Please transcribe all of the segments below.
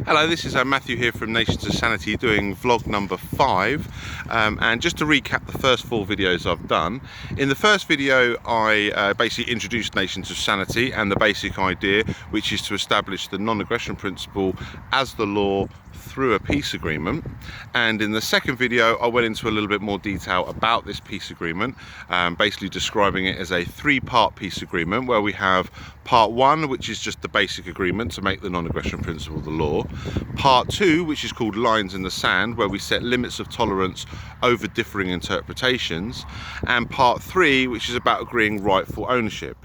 Hello, this is Matthew here from Nations of Sanity doing vlog number 5, and just to recap the first 4 videos I've done. In the first video I basically introduced Nations of Sanity and the basic idea, which is to establish the non-aggression principle as the law through a peace agreement. And in the second video I went into a little bit more detail about this peace agreement, basically describing it as a 3-part peace agreement, where we have part 1, which is just the basic agreement to make the non-aggression principle the law; part 2, which is called lines in the sand, where we set limits of tolerance over differing interpretations; and part 3, which is about agreeing rightful ownership.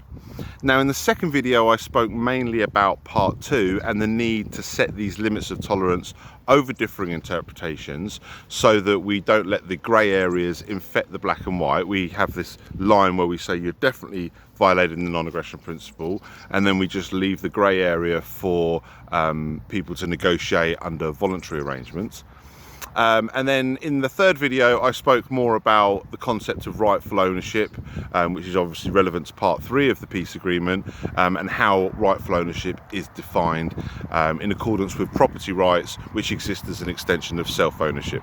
Now, in the second video I spoke mainly about part 2 and the need to set these limits of tolerance over differing interpretations so that we don't let the grey areas infect the black and white. We have this line where we say you're definitely violating the non-aggression principle, and then we just leave the grey area for people to negotiate under voluntary arrangements. And then in the third video I spoke more about the concept of rightful ownership, which is obviously relevant to part 3 of the peace agreement, and how rightful ownership is defined in accordance with property rights, which exist as an extension of self-ownership.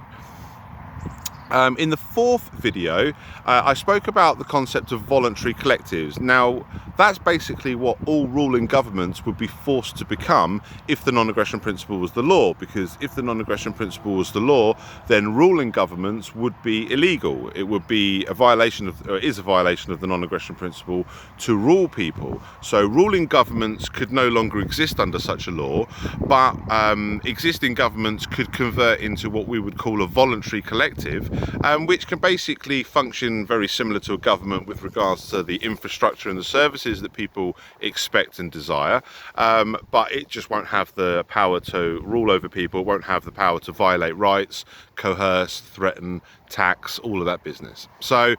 In the fourth video I spoke about the concept of voluntary collectives. Now, that's basically what all ruling governments would be forced to become if the non-aggression principle was the law, because if the non-aggression principle was the law, then ruling governments would be illegal. It would be a violation of, or is a violation of, the non-aggression principle to rule people. So ruling governments could no longer exist under such a law, but existing governments could convert into what we would call a voluntary collective, which can basically function very similar to a government with regards to the infrastructure and the services that people expect and desire, but it just won't have the power to rule over people, won't have the power to violate rights, coerce, threaten, tax, all of that business. So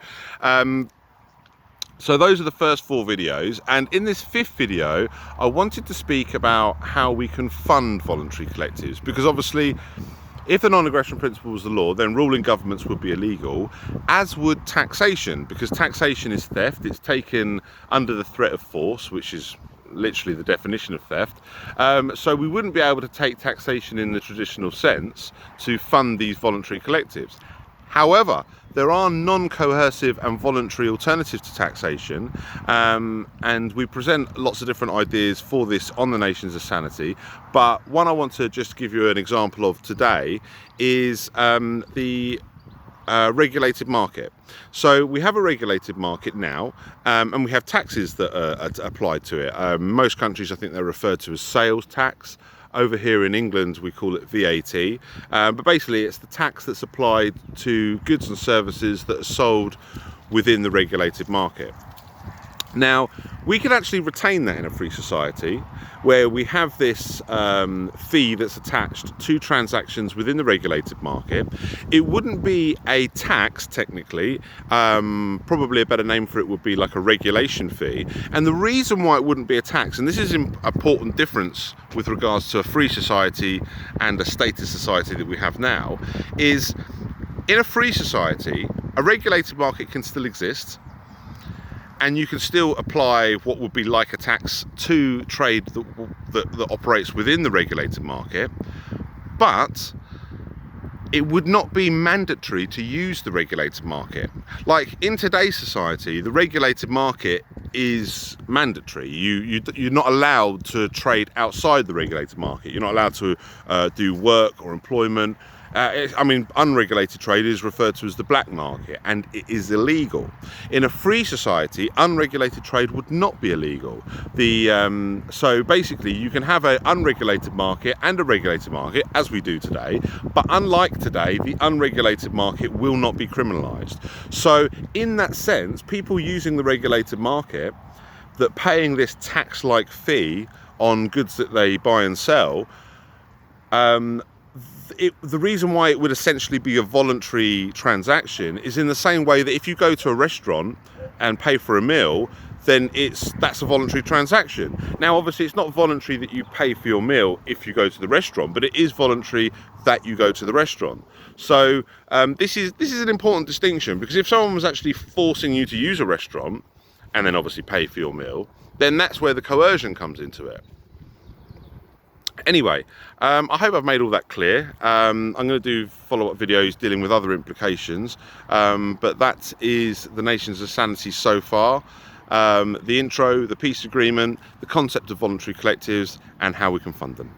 those are the first 4 videos, and in this 5th video I wanted to speak about how we can fund voluntary collectives, because obviously if the non-aggression principle was the law, then ruling governments would be illegal, as would taxation, because taxation is theft. It's taken under the threat of force, which is literally the definition of theft. So we wouldn't be able to take taxation in the traditional sense to fund these voluntary collectives. However, there are non-coercive and voluntary alternatives to taxation, and we present lots of different ideas for this on the Nations of Sanity, but one I want to just give you an example of today is the regulated market. So we have a regulated market now, and we have taxes that are applied to it. Most countries, I think, they're referred to as sales tax. Over here in England we call it VAT, but basically it's the tax that's applied to goods and services that are sold within the regulated market. Now, we can actually retain that in a free society where we have this fee that's attached to transactions within the regulated market. It wouldn't be a tax technically, probably a better name for it would be like a regulation fee. And the reason why it wouldn't be a tax, and this is an important difference with regards to a free society and a status society that we have now, is in a free society a regulated market can still exist, and you can still apply what would be like a tax to trade that operates within the regulated market, but it would not be mandatory to use the regulated market. Like in today's society, the regulated market is mandatory. You're not allowed to trade outside the regulated market. You're not allowed to do work or employment. I mean, unregulated trade is referred to as the black market, and it is illegal. In a free society, unregulated trade would not be illegal. So basically you can have an unregulated market and a regulated market, as we do today, but unlike today, the unregulated market will not be criminalised. So in that sense, people using the regulated market, that paying this tax-like fee on goods that they buy and sell, the reason why it would essentially be a voluntary transaction is in the same way that if you go to a restaurant and pay for a meal, then that's a voluntary transaction. Now, obviously, it's not voluntary that you pay for your meal if you go to the restaurant, but it is voluntary that you go to the restaurant. So this is an important distinction, because if someone was actually forcing you to use a restaurant and then obviously pay for your meal, then that's where the coercion comes into it. Anyway, I hope I've made all that clear. I'm going to do follow-up videos dealing with other implications, but that is the Nations of Sanity so far. The intro, the peace agreement, the concept of voluntary collectives, and how we can fund them.